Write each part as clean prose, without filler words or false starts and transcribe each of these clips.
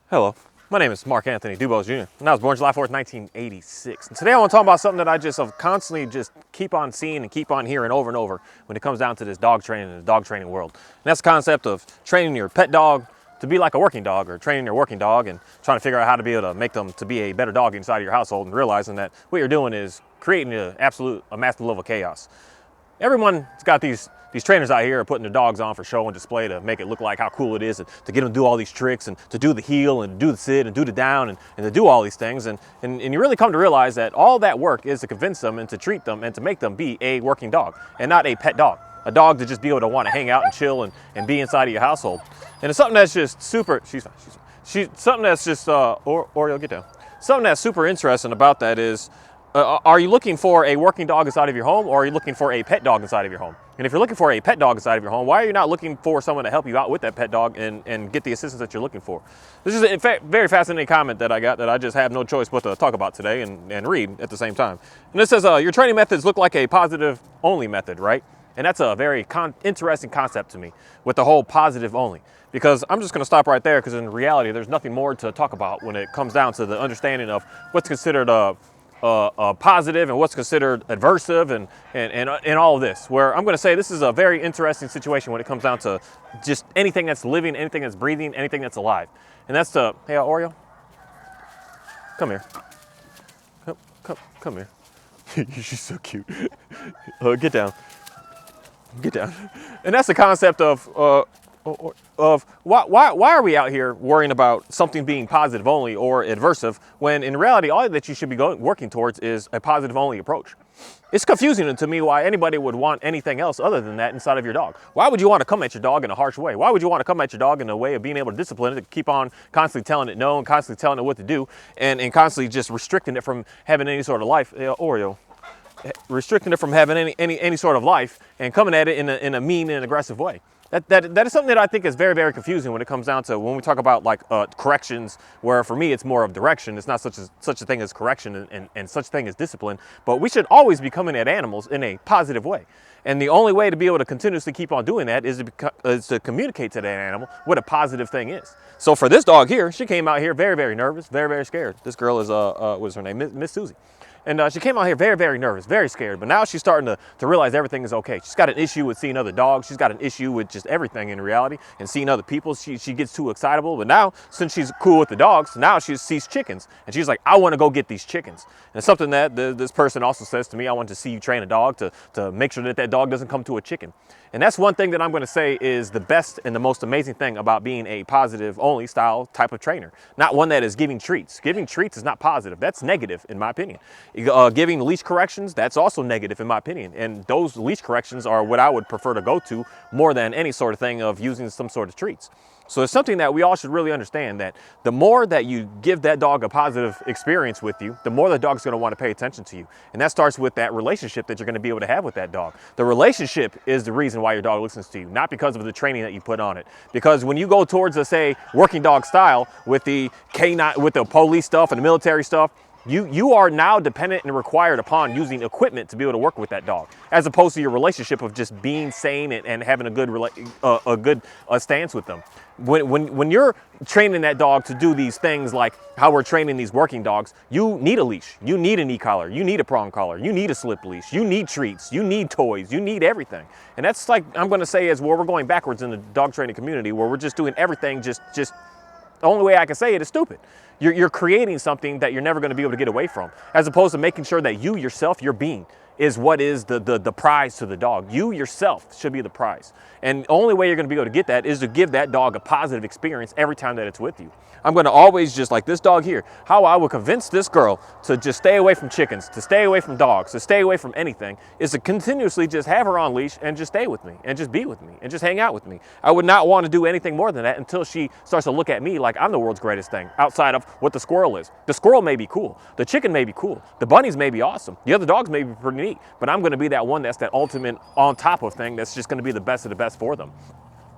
Hello, my name is Mark Anthony Dubose Jr. and I was born July 4th, 1986. And today I want to talk about something that I just constantly just keep on seeing and keep on hearing over and over when it comes down to this dog training and the dog training world. And that's the concept of training your pet dog to be like a working dog, or training your working dog and trying to figure out how to be able to make them to be a better dog inside of your household, and realizing that what you're doing is creating a massive level of chaos. Everyone's got these trainers out here are putting their dogs on for show and display to make it look like how cool it is, and to get them to do all these tricks, and to do the heel and do the sit and do the down, and to do all these things. And you really come to realize that all that work is to convince them and to treat them and to make them be a working dog and not a pet dog. A dog to just be able to want to hang out and chill and be inside of your household. And it's something that's just super, something that's just, Oreo, get down. Something that's super interesting about that is, are you looking for a working dog inside of your home, or are you looking for a pet dog inside of your home? And if you're looking for a pet dog inside of your home, why are you not looking for someone to help you out with that pet dog and get the assistance that you're looking for? This is a very fascinating comment that I got that I just have no choice but to talk about today and read at the same time. And it says, your training methods look like a positive only method, right? And that's a very interesting concept to me, with the whole positive only. Because I'm just going to stop right there, because in reality, there's nothing more to talk about when it comes down to the understanding of what's considered positive and what's considered adversive and all of this, where I'm going to say this is a very interesting situation when it comes down to just anything that's living, anything that's breathing, anything that's alive. And that's the, hey, Oreo, come here. Come here. She's so cute. Get down. Get down. And that's the concept of why are we out here worrying about something being positive only or adversive, when in reality all that you should be working towards is a positive only approach. It's confusing to me why anybody would want anything else other than that inside of your dog. Why would you want to come at your dog in a harsh way? Why would you want to come at your dog in a way of being able to discipline it, to keep on constantly telling it no and constantly telling it what to do, and constantly just restricting it from having any sort of life? Oreo, restricting it from having any sort of life and coming at it in a mean and aggressive way. That is something that I think is very, very confusing when it comes down to when we talk about like corrections, where for me it's more of direction. It's not such a thing as correction and such thing as discipline, but we should always be coming at animals in a positive way. And the only way to be able to continuously keip on doing that is to communicate to that animal what a positive thing is. So for this dog here, she came out here very, very nervous, very, very scared. This girl is, what's her name? Miss Susie. And she came out here very, very nervous, very scared. But now she's starting to realize everything is okay. She's got an issue with seeing other dogs. She's got an issue with just everything in reality, and seeing other people. She gets too excitable. But now, since she's cool with the dogs, now she sees chickens. And she's like, I want to go get these chickens. And it's something that this person also says to me. I want to see you train a dog to make sure that dog doesn't come to a chicken. And that's one thing that I'm going to say is the best and the most amazing thing about being a positive only style type of trainer. Not one that is giving treats. Giving treats is not positive. That's negative in my opinion. Giving leash corrections, that's also negative in my opinion. And those leash corrections are what I would prefer to go to more than any sort of thing of using some sort of treats. So it's something that we all should really understand, that the more that you give that dog a positive experience with you, the more the dog's going to want to pay attention to you. And that starts with that relationship that you're going to be able to have with that dog. The relationship is the reason why your dog listens to you, not because of the training that you put on it. Because when you go towards, let's say, working dog style with the canine, with the police stuff and the military stuff, you are now dependent and required upon using equipment to be able to work with that dog, as opposed to your relationship of just being sane and having a good stance with them. When you're training that dog to do these things like how we're training these working dogs, you need a leash, you need an e-collar, you need a prong collar, you need a slip leash, you need treats, you need toys, you need everything. And that's, like, I'm going to say, is where we're going backwards in the dog training community, where we're just doing everything just the only way I can say it is stupid. You're creating something that you're never going to be able to get away from, as opposed to making sure that you yourself, your being, is what is the prize to the dog. You yourself should be the prize. And the only way you're going to be able to get that is to give that dog a positive experience every time that it's with you. I'm going to always, just like this dog here, how I would convince this girl to just stay away from chickens, to stay away from dogs, to stay away from anything, is to continuously just have her on leash and just stay with me and just be with me and just hang out with me. I would not want to do anything more than that until she starts to look at me like I'm the world's greatest thing, outside of what the squirrel is. The squirrel may be cool. The chicken may be cool. The bunnies may be awesome. The other dogs may be pretty neat, but I'm going to be that one that's that ultimate on top of thing that's just going to be the best of the best for them.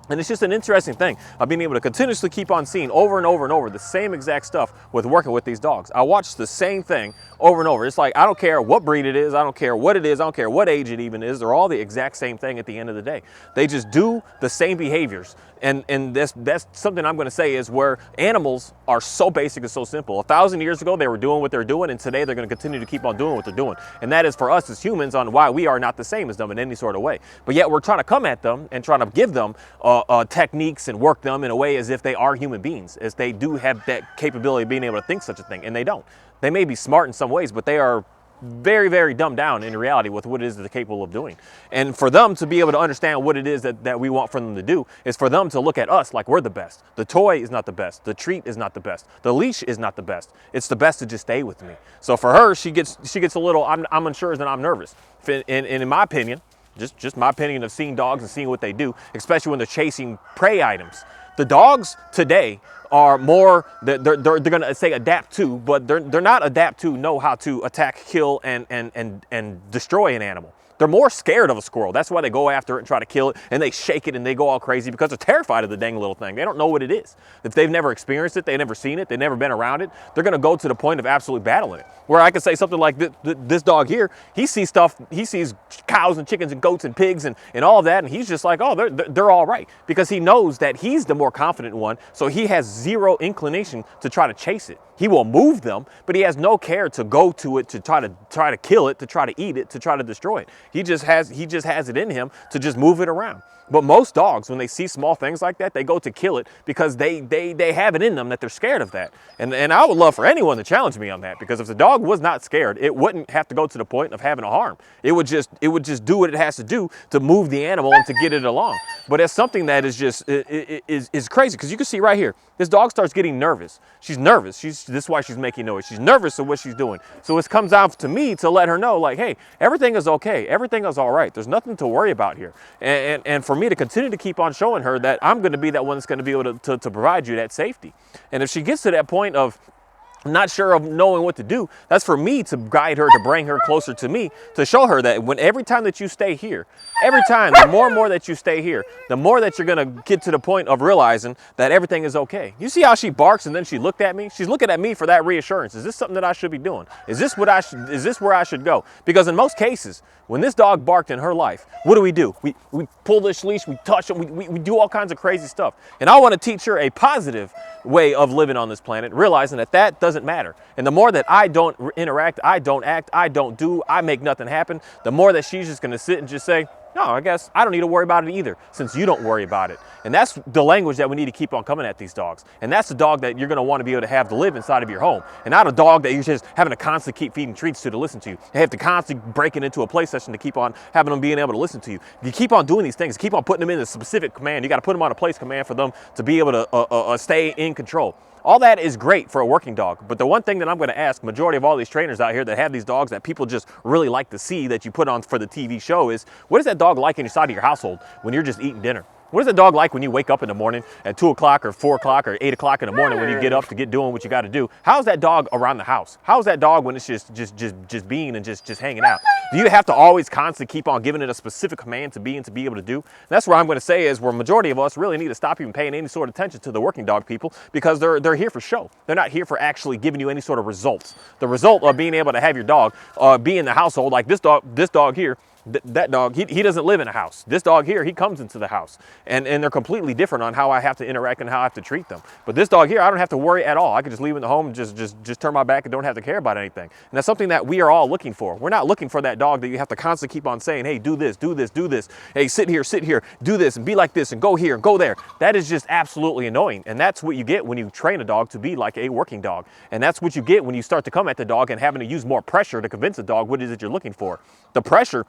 And it's just an interesting thing of being able to continuously keep on seeing over and over and over the same exact stuff with working with these dogs. I watch the same thing over and over. It's like, I don't care what breed it is, I don't care what it is, I don't care what age it even is, they're all the exact same thing at the end of the day. They just do the same behaviors. And that's something I'm going to say is where animals are so basic and so simple. 1,000 years ago, they were doing what they're doing, and today they're going to continue to keep on doing what they're doing. And that is for us as humans on why we are not the same as them in any sort of way. But yet we're trying to come at them and trying to give them techniques and work them in a way as if they are human beings, as they do have that capability of being able to think such a thing, and they don't. They may be smart in some ways, but they are very, very dumbed down in reality with what it is that they're capable of doing. And for them to be able to understand what it is that we want for them to do is for them to look at us like we're the best. The toy is not the best. The treat is not the best. The leash is not the best. It's the best to just stay with me. So for her, she gets a little, I'm unsure and I'm nervous. And in my opinion, just my opinion of seeing dogs and seeing what they do, especially when they're chasing prey items. The dogs today are more, they're going to say adapt to, but they're not adapt to know how to attack, kill, and destroy an animal. They're more scared of a squirrel. That's why they go after it and try to kill it, and they shake it and they go all crazy because they're terrified of the dang little thing. They don't know what it is. If they've never experienced it, they've never seen it, they've never been around it, they're going to go to the point of absolute battling it. Where I could say something like this dog here, he sees stuff, he sees cows and chickens and goats and pigs and all of that, and he's just like, oh, they're all right. Because he knows that he's the more confident one, so he has zero inclination to try to chase it. He will move them, but he has no care to go to it, to try to kill it, to try to eat it, to try to destroy it. He just has it in him to just move it around. But most dogs, when they see small things like that, they go to kill it because they have it in them that they're scared of that. And I would love for anyone to challenge me on that, because if the dog was not scared, it wouldn't have to go to the point of having a harm. It would just do what it has to do to move the animal and to get it along. But it's something that is just is crazy, because you can see right here, this dog starts getting nervous. She's nervous. This is why she's making noise. She's nervous of what she's doing. So it comes out to me to let her know, like, hey, everything is okay. Everything is all right. There's nothing to worry about here. And for me to continue to keep on showing her that I'm going to be that one that's going to be able to provide you that safety. And if she gets to that point of not sure of knowing what to do, that's for me to guide her, to bring her closer to me, to show her that every time that you stay here, every time, the more and more that you stay here, the more that you're going to get to the point of realizing that everything is okay. You see how she barks and then she looked at me? She's looking at me for that reassurance. Is this something that I should be doing? Is this where I should go? Because in most cases, when this dog barked in her life, what do? We pull this leash, we touch it, we do all kinds of crazy stuff. And I want to teach her a positive way of living on this planet, realizing that doesn't matter. And the more that I don't interact, I don't act, I don't do, I make nothing happen, the more that she's just going to sit and just say, no, I guess I don't need to worry about it either, since you don't worry about it. And that's the language that we need to keep on coming at these dogs. And that's the dog that you're going to want to be able to have to live inside of your home. And not a dog that you're just having to constantly keep feeding treats to listen to you. You have to constantly break it into a play session to keep on having them being able to listen to you. You keep on doing these things, keep on putting them in a specific command. You got to put them on a place command for them to be able to stay in control. All that is great for a working dog, but the one thing that I'm going to ask majority of all these trainers out here that have these dogs that people just really like to see that you put on for the TV show is, what is that dog like inside of your household when you're just eating dinner? What is a dog like when you wake up in the morning at 2 o'clock or 4 o'clock or 8 o'clock in the morning when you get up to get doing what you got to do? How's that dog around the house? How's that dog when it's just being and just hanging out? Do you have to always constantly keep on giving it a specific command to be and to be able to do? And that's where I'm going to say is where majority of us really need to stop even paying any sort of attention to the working dog people, because they're here for show. They're not here for actually giving you any sort of results. The result of being able to have your dog be in the household, like this dog here, that dog, he doesn't live in a house. This dog here, he comes into the house. And they're completely different on how I have to interact and how I have to treat them. But this dog here, I don't have to worry at all. I can just leave him in the home and just turn my back and don't have to care about anything. And that's something that we are all looking for. We're not looking for that dog that you have to constantly keep on saying, hey, do this, do this, do this. Hey, sit here, do this, and be like this, and go here, and go there. That is just absolutely annoying. And that's what you get when you train a dog to be like a working dog. And that's what you get when you start to come at the dog and having to use more pressure to convince the dog what it is that you're looking for. The pressure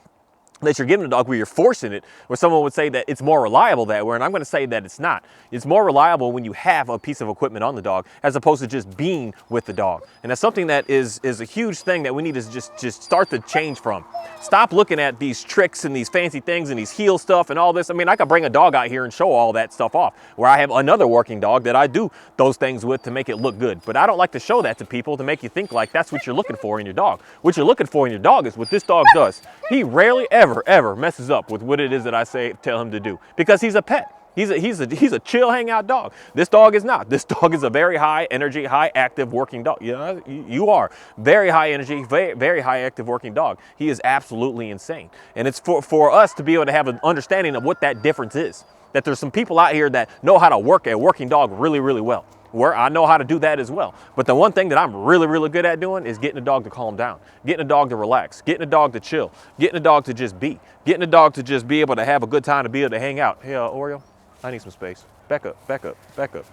that you're giving a dog where you're forcing it, where someone would say that it's more reliable that way, and I'm going to say that it's not. It's more reliable when you have a piece of equipment on the dog as opposed to just being with the dog. And that's something that is a huge thing that we need to just start to change from. Stop looking at these tricks and these fancy things and these heel stuff and all this. I mean, I could bring a dog out here and show all that stuff off, where I have another working dog that I do those things with to make it look good. But I don't like to show that to people to make you think like that's what you're looking for in your dog. What you're looking for in your dog is what this dog does. He rarely ever messes up with what it is that I tell him to do, because he's a pet. He's a chill hangout dog. This dog is not. This dog is a very high energy, high active working dog. You know, you are very high energy, very high active working dog. He is absolutely insane. And it's for us to be able to have an understanding of what that difference is. That there's some people out here that know how to work a working dog really, really well. Where I know how to do that as well. But the one thing that I'm really, really good at doing is getting a dog to calm down, getting a dog to relax, getting a dog to chill, getting a dog to just be, getting a dog to just be able to have a good time, to be able to hang out. Hey, Oreo, I need some space. Back up, back up, back up,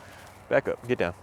back up, get down.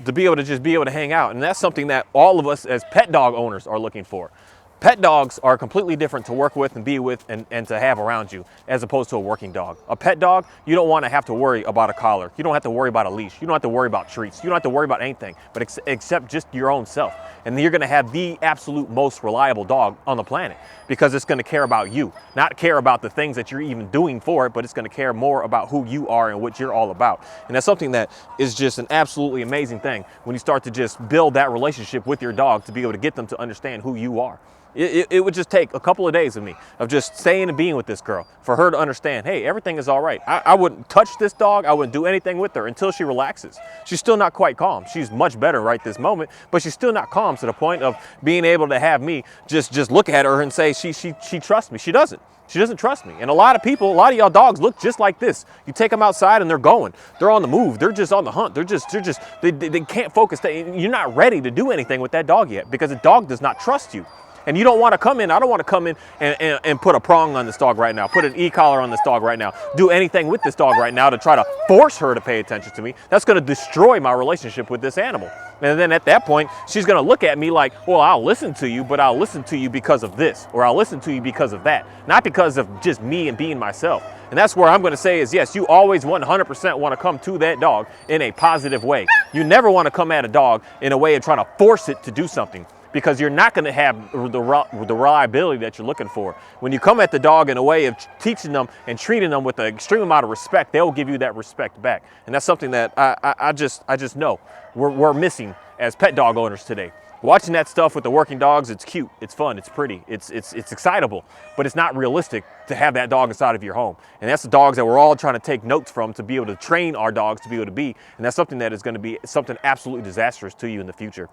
To be able to just be able to hang out. And that's something that all of us as pet dog owners are looking for. Pet dogs are completely different to work with and be with and to have around you as opposed to a working dog. A pet dog, you don't want to have to worry about a collar. You don't have to worry about a leash. You don't have to worry about treats. You don't have to worry about anything but except just your own self. And you're going to have the absolute most reliable dog on the planet because it's going to care about you, not care about the things that you're even doing for it, but it's going to care more about who you are and what you're all about. And that's something that is just an absolutely amazing thing when you start to just build that relationship with your dog to be able to get them to understand who you are. It would just take a couple of days of me of just staying and being with this girl for her to understand, hey, everything is all right. I wouldn't touch this dog. I wouldn't do anything with her until she relaxes. She's still not quite calm. She's much better right this moment, but she's still not calm to the point of being able to have me just look at her and say she trusts me. She doesn't. She doesn't trust me. And a lot of people, a lot of y'all dogs look just like this. You take them outside and they're going. They're on the move. They're just on the hunt. They can't focus. You're not ready to do anything with that dog yet because the dog does not trust you. And you don't want to come in, I don't want to come in and put a prong on this dog right now, put an e-collar on this dog right now, do anything with this dog right now to try to force her to pay attention to me. That's going to destroy my relationship with this animal. And then at that point, she's going to look at me like, well, I'll listen to you, but I'll listen to you because of this, or I'll listen to you because of that, not because of just me and being myself. And that's where I'm going to say is, yes, you always 100% want to come to that dog in a positive way. You never want to come at a dog in a way of trying to force it to do something, because you're not going to have the reliability that you're looking for. When you come at the dog in a way of teaching them and treating them with an extreme amount of respect, they'll give you that respect back. And that's something that I just know we're missing as pet dog owners today. Watching that stuff with the working dogs, it's cute, it's fun, it's pretty, it's excitable, but it's not realistic to have that dog inside of your home. And that's the dogs that we're all trying to take notes from to be able to train our dogs to be able to be. And that's something that is going to be something absolutely disastrous to you in the future.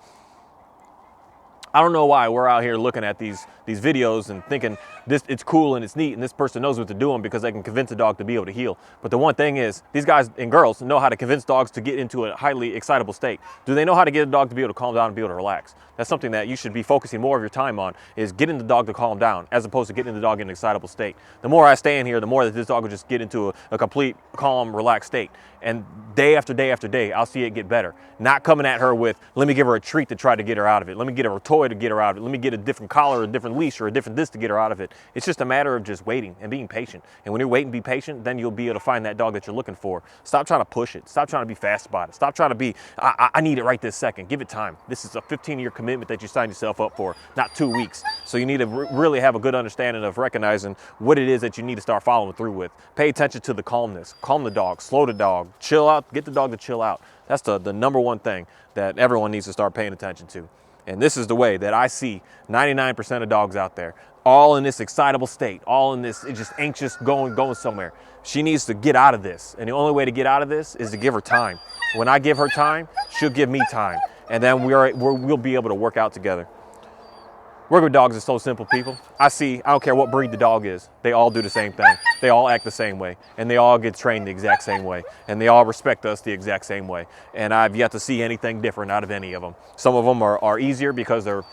I don't know why we're out here looking at these videos and thinking it's cool and it's neat and this person knows what they're doing because they can convince a dog to be able to heal. But the one thing is, these guys and girls know how to convince dogs to get into a highly excitable state. Do they know how to get a dog to be able to calm down and be able to relax? That's something that you should be focusing more of your time on, is getting the dog to calm down as opposed to getting the dog in an excitable state. The more I stay in here, the more that this dog will just get into a complete, calm, relaxed state. And day after day after day, I'll see it get better. Not coming at her with, let me give her a treat to try to get her out of it. Let me get her a toy to get her out of it. Let me get a different collar, or a different leash, or a different this to get her out of it. It's just a matter of just waiting and being patient. And when you wait and be patient, then you'll be able to find that dog that you're looking for. Stop trying to push it. Stop trying to be fast about it. Stop trying to be, I need it right this second. Give it time. This is a 15-year commitment that you signed yourself up for, not 2 weeks. So you need to really have a good understanding of recognizing what it is that you need to start following through with. Pay attention to the calmness. Calm the dog. Slow the dog. Chill out. Get the dog to chill out. That's the number one thing that everyone needs to start paying attention to. And this is the way that I see 99% of dogs out there, all in this excitable state, all in this just anxious going somewhere. She needs to get out of this. And the only way to get out of this is to give her time. When I give her time, she'll give me time. And then we'll be able to work out together. Working with dogs is so simple, people. I don't care what breed the dog is. They all do the same thing. They all act the same way. And they all get trained the exact same way. And they all respect us the exact same way. And I've yet to see anything different out of any of them. Some of them are easier because they're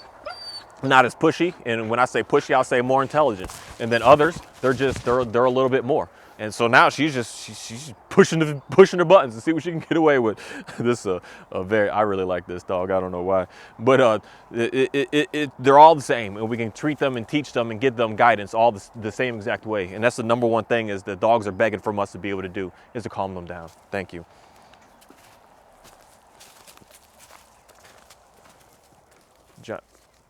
not as pushy. And when I say pushy, I'll say more intelligent. And then others, they're a little bit more. And so now she's pushing her buttons to see what she can get away with. This I really like this dog. I don't know why, but they're all the same, and we can treat them and teach them and give them guidance all the same exact way. And that's the number one thing is that dogs are begging from us to be able to do, is to calm them down. Thank you. John.